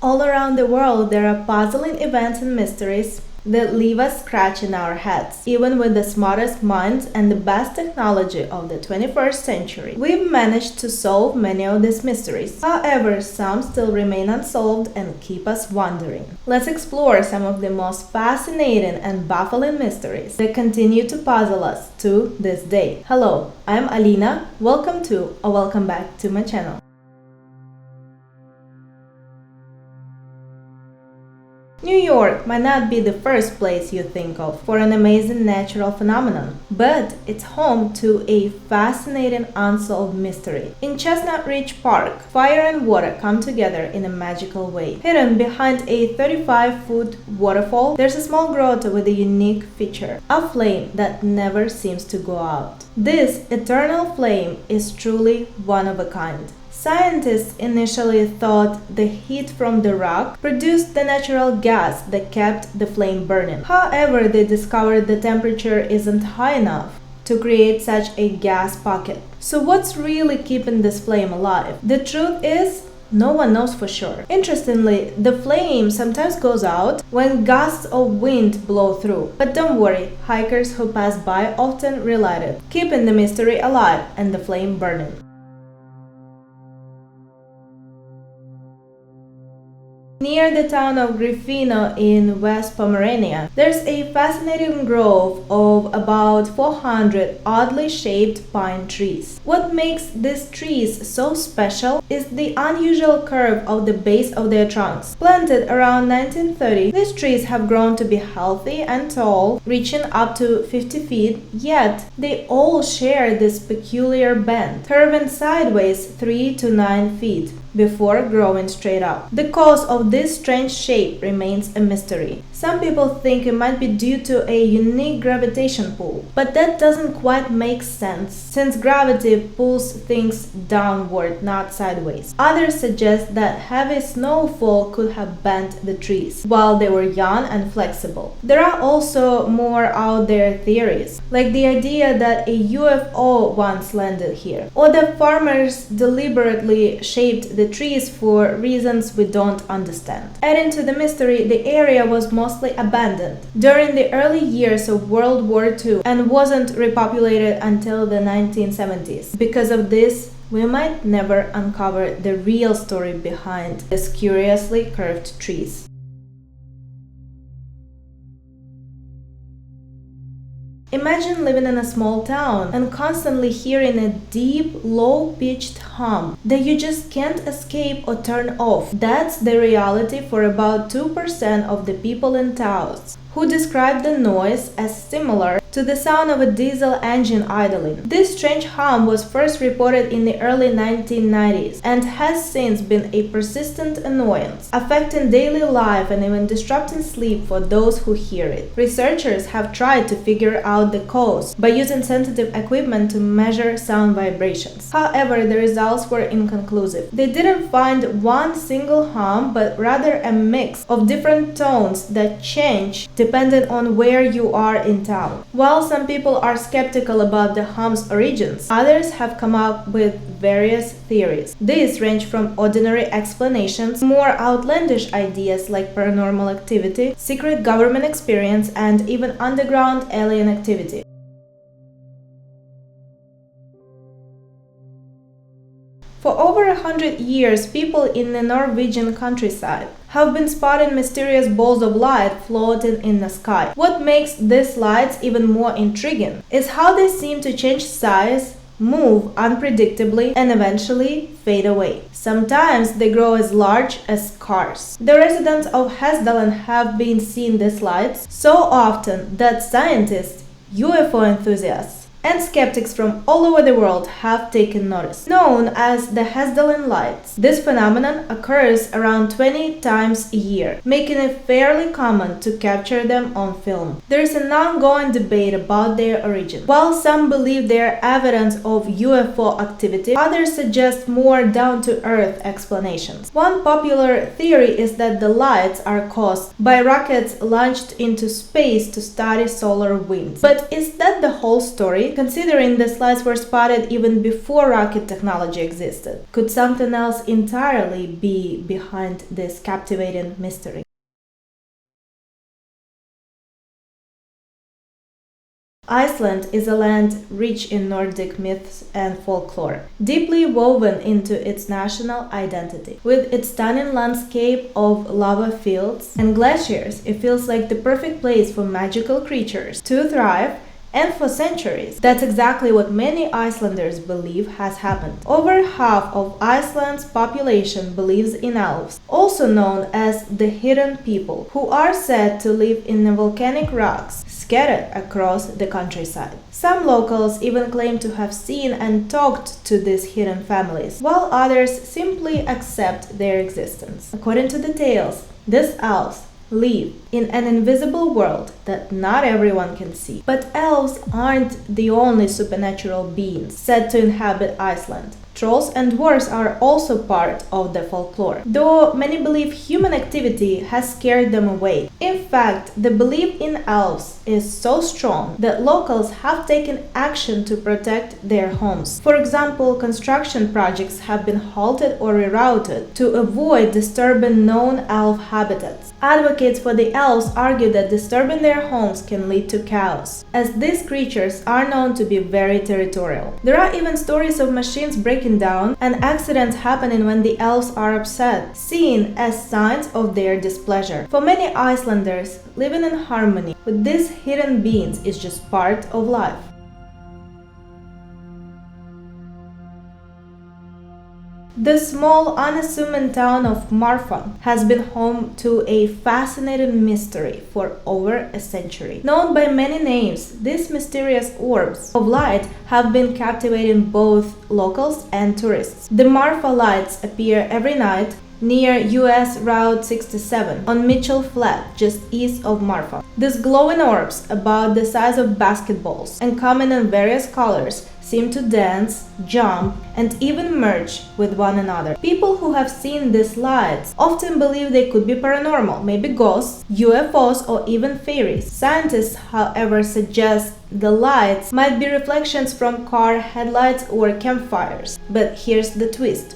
All around the world, there are puzzling events and mysteries that leave us scratching our heads. Even with the smartest minds and the best technology of the 21st century, we've managed to solve many of these mysteries. However, some still remain unsolved and keep us wondering. Let's explore some of the most fascinating and baffling mysteries that continue to puzzle us to this day. Hello, I'm Alina. Welcome back to my channel. New York might not be the first place you think of for an amazing natural phenomenon, but it's home to a fascinating unsolved mystery. In Chestnut Ridge Park, fire and water come together in a magical way. Hidden behind a 35-foot waterfall, there's a small grotto with a unique feature, a flame that never seems to go out. This eternal flame is truly one of a kind. Scientists initially thought the heat from the rock produced the natural gas that kept the flame burning. However, they discovered the temperature isn't high enough to create such a gas pocket. So what's really keeping this flame alive? The truth is, no one knows for sure. Interestingly, the flame sometimes goes out when gusts of wind blow through. But don't worry, hikers who pass by often relight it, keeping the mystery alive and the flame burning. Near the town of Gryfino in West Pomerania, there's a fascinating grove of about 400 oddly shaped pine trees. What makes these trees so special is the unusual curve of the base of their trunks. Planted around 1930, these trees have grown to be healthy and tall, reaching up to 50 feet, yet they all share this peculiar bend, curving sideways 3 to 9 feet before growing straight up. The cause of this strange shape remains a mystery. Some people think it might be due to a unique gravitation pull, but that doesn't quite make sense since gravity pulls things downward, not sideways. Others suggest that heavy snowfall could have bent the trees while they were young and flexible. There are also more out there theories, like the idea that a UFO once landed here, or that farmers deliberately shaped the trees for reasons we don't understand. Adding to the mystery, the area was mostly abandoned during the early years of World War II and wasn't repopulated until the 1970s. Because of this, we might never uncover the real story behind these curiously curved trees. Imagine living in a small town and constantly hearing a deep, low-pitched hum that you just can't escape or turn off. That's the reality for about 2% of the people in Taos, who describe the noise as similar to the sound of a diesel engine idling. This strange hum was first reported in the early 1990s and has since been a persistent annoyance, affecting daily life and even disrupting sleep for those who hear it. Researchers have tried to figure out the cause by using sensitive equipment to measure sound vibrations. However, the results were inconclusive. They didn't find one single hum, but rather a mix of different tones that change depending on where you are in town. While some people are skeptical about the hum's origins, others have come up with various theories. These range from ordinary explanations to more outlandish ideas like paranormal activity, secret government experience, and even underground alien activity. For over 100 years, people in the Norwegian countryside have been spotting mysterious balls of light floating in the sky. What makes these lights even more intriguing is how they seem to change size, move unpredictably, and eventually fade away. Sometimes they grow as large as cars. The residents of Hessdalen have been seeing these lights so often that scientists, UFO enthusiasts, and skeptics from all over the world have taken notice. Known as the Hessdalen lights, this phenomenon occurs around 20 times a year, making it fairly common to capture them on film. There is an ongoing debate about their origin. While some believe they are evidence of UFO activity, others suggest more down-to-earth explanations. One popular theory is that the lights are caused by rockets launched into space to study solar winds. But is that the whole story? mystery, considering the slides were spotted even before rocket technology existed. Could something else entirely be behind this captivating mystery? Iceland is a land rich in Nordic myths and folklore, deeply woven into its national identity. With its stunning landscape of lava fields and glaciers, it feels like the perfect place for magical creatures to thrive. And for centuries, that's exactly what many Icelanders believe has happened. Over half of Iceland's population believes in elves, also known as the hidden people, who are said to live in the volcanic rocks scattered across the countryside. Some locals even claim to have seen and talked to these hidden families, while others simply accept their existence. According to the tales, these elves live in an invisible world that not everyone can see. But elves aren't the only supernatural beings said to inhabit Iceland. Trolls and dwarves are also part of the folklore, though many believe human activity has scared them away. In fact, the belief in elves is so strong that locals have taken action to protect their homes. For example, construction projects have been halted or rerouted to avoid disturbing known elf habitats. Advocates for the elves argue that disturbing their homes can lead to chaos, as these creatures are known to be very territorial. There are even stories of machines breaking down and accidents happening when the elves are upset, seen as signs of their displeasure. For many Icelanders, living in harmony with these hidden beings is just part of life. The small, unassuming town of Marfa has been home to a fascinating mystery for over a century. Known by many names, these mysterious orbs of light have been captivating both locals and tourists. The Marfa Lights appear every night near US Route 67 on Mitchell Flat, just east of Marfa. These glowing orbs, about the size of basketballs and coming in various colors, seem to dance, jump, and even merge with one another. People who have seen these lights often believe they could be paranormal, maybe ghosts, UFOs, or even fairies. Scientists, however, suggest the lights might be reflections from car headlights or campfires. But here's the twist.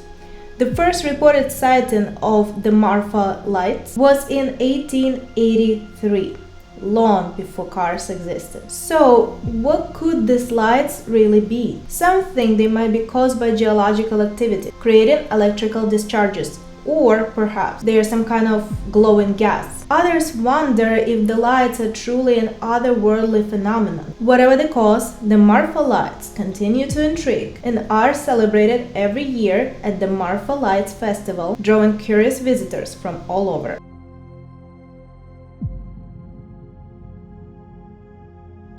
The first reported sighting of the Marfa Lights was in 1883. Long before cars existed. So, what could these lights really be? Some think they might be caused by geological activity, creating electrical discharges, or perhaps they are some kind of glowing gas. Others wonder if the lights are truly an otherworldly phenomenon. Whatever the cause, the Marfa Lights continue to intrigue and are celebrated every year at the Marfa Lights Festival, drawing curious visitors from all over.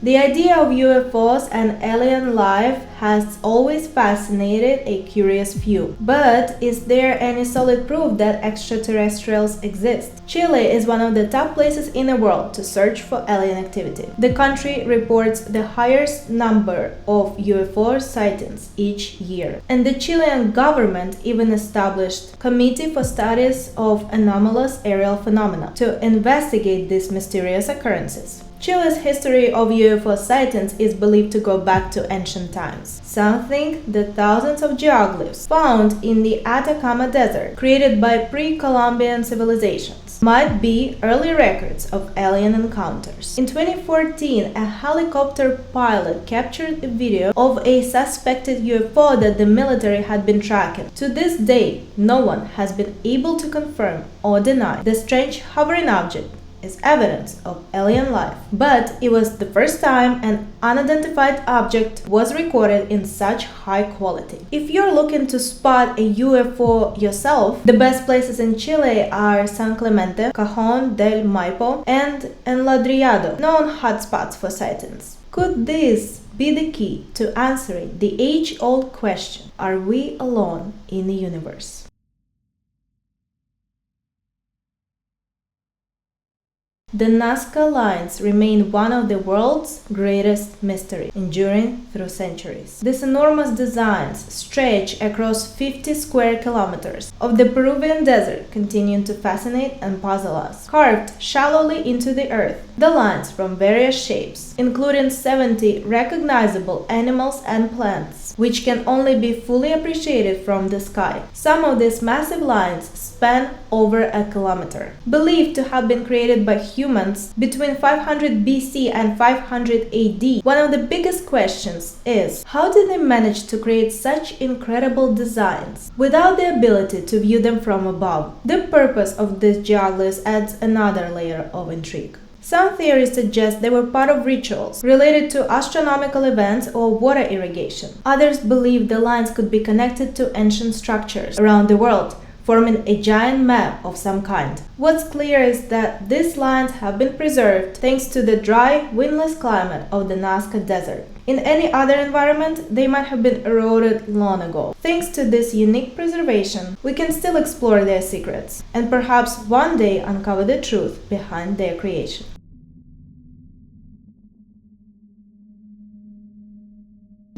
The idea of UFOs and alien life has always fascinated a curious few. But is there any solid proof that extraterrestrials exist? Chile is one of the top places in the world to search for alien activity. The country reports the highest number of UFO sightings each year. And the Chilean government even established a committee for studies of anomalous aerial phenomena to investigate these mysterious occurrences. Chile's history of UFO sightings is believed to go back to ancient times. Some think the thousands of geoglyphs found in the Atacama Desert, created by pre-Columbian civilizations, might be early records of alien encounters. In 2014, a helicopter pilot captured a video of a suspected UFO that the military had been tracking. To this day, no one has been able to confirm or deny the strange hovering object is evidence of alien life, but it was the first time an unidentified object was recorded in such high quality. If you're looking to spot a UFO yourself, the best places in Chile are San Clemente, Cajon del Maipo, and Enladrillado, known hotspots for sightings. Could this be the key to answering the age-old question, are we alone in the universe? The Nazca Lines remain one of the world's greatest mysteries, enduring through centuries. These enormous designs stretch across 50 square kilometers of the Peruvian desert, continuing to fascinate and puzzle us. Carved shallowly into the earth, the lines from various shapes, including 70 recognizable animals and plants, which can only be fully appreciated from the sky. Some of these massive lines span over a kilometer. Believed to have been created by humans between 500 BC and 500 AD, one of the biggest questions is, how did they manage to create such incredible designs without the ability to view them from above? The purpose of these geoglyphs adds another layer of intrigue. Some theories suggest they were part of rituals related to astronomical events or water irrigation. Others believe the lines could be connected to ancient structures around the world, forming a giant map of some kind. What's clear is that these lines have been preserved thanks to the dry, windless climate of the Nazca Desert. In any other environment, they might have been eroded long ago. Thanks to this unique preservation, we can still explore their secrets, and perhaps one day uncover the truth behind their creation.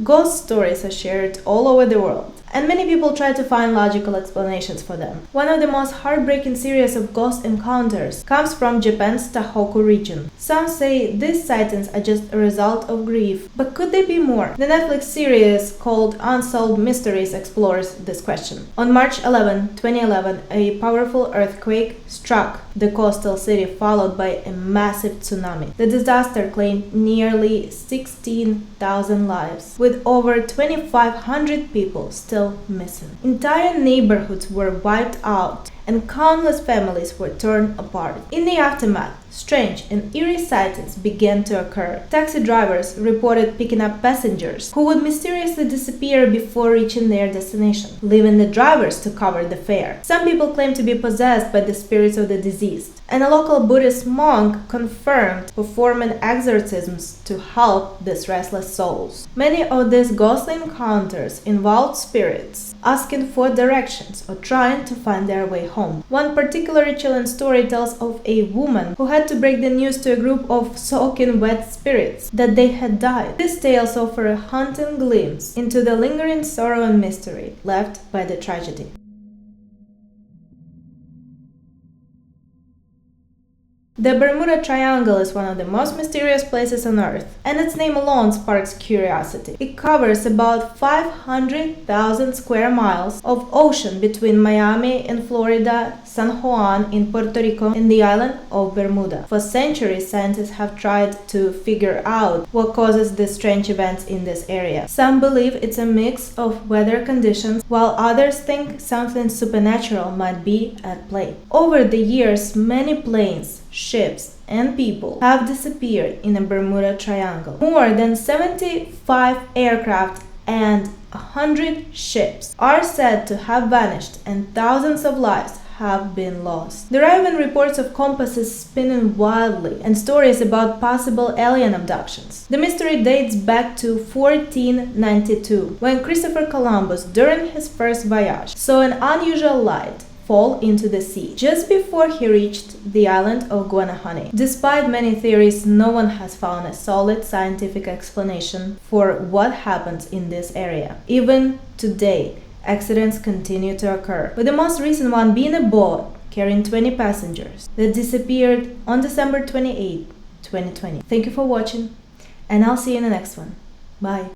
Ghost stories are shared all over the world, and many people try to find logical explanations for them. One of the most heartbreaking series of ghost encounters comes from Japan's Tohoku region. Some say these sightings are just a result of grief, but could they be more? The Netflix series called Unsolved Mysteries explores this question. On March 11, 2011, a powerful earthquake struck the coastal city, followed by a massive tsunami. The disaster claimed nearly 16,000 lives, with over 2,500 people still missing. Entire neighborhoods were wiped out, and countless families were torn apart. In the aftermath, strange and eerie sightings began to occur. Taxi drivers reported picking up passengers who would mysteriously disappear before reaching their destination, leaving the drivers to cover the fare. Some people claimed to be possessed by the spirits of the deceased, and a local Buddhist monk confirmed performing exorcisms to help these restless souls. Many of these ghostly encounters involved spirits asking for directions or trying to find their way home. One particularly chilling story tells of a woman who had to break the news to a group of soaking wet spirits that they had died. These tales offer a haunting glimpse into the lingering sorrow and mystery left by the tragedy. The Bermuda Triangle is one of the most mysterious places on Earth, and its name alone sparks curiosity. It covers about 500,000 square miles of ocean between Miami in Florida, San Juan in Puerto Rico, and the island of Bermuda. For centuries, scientists have tried to figure out what causes these strange events in this area. Some believe it's a mix of weather conditions, while others think something supernatural might be at play. Over the years, many planes, ships, and people have disappeared in the Bermuda Triangle. More than 75 aircraft and 100 ships are said to have vanished, and thousands of lives have been lost. There are even reports of compasses spinning wildly and stories about possible alien abductions. The mystery dates back to 1492, when Christopher Columbus, during his first voyage, saw an unusual light fall into the sea just before he reached the island of Guanahani. Despite many theories, no one has found a solid scientific explanation for what happens in this area. Even today, accidents continue to occur, with the most recent one being a boat carrying 20 passengers that disappeared on December 28, 2020. Thank you for watching, and I'll see you in the next one. Bye.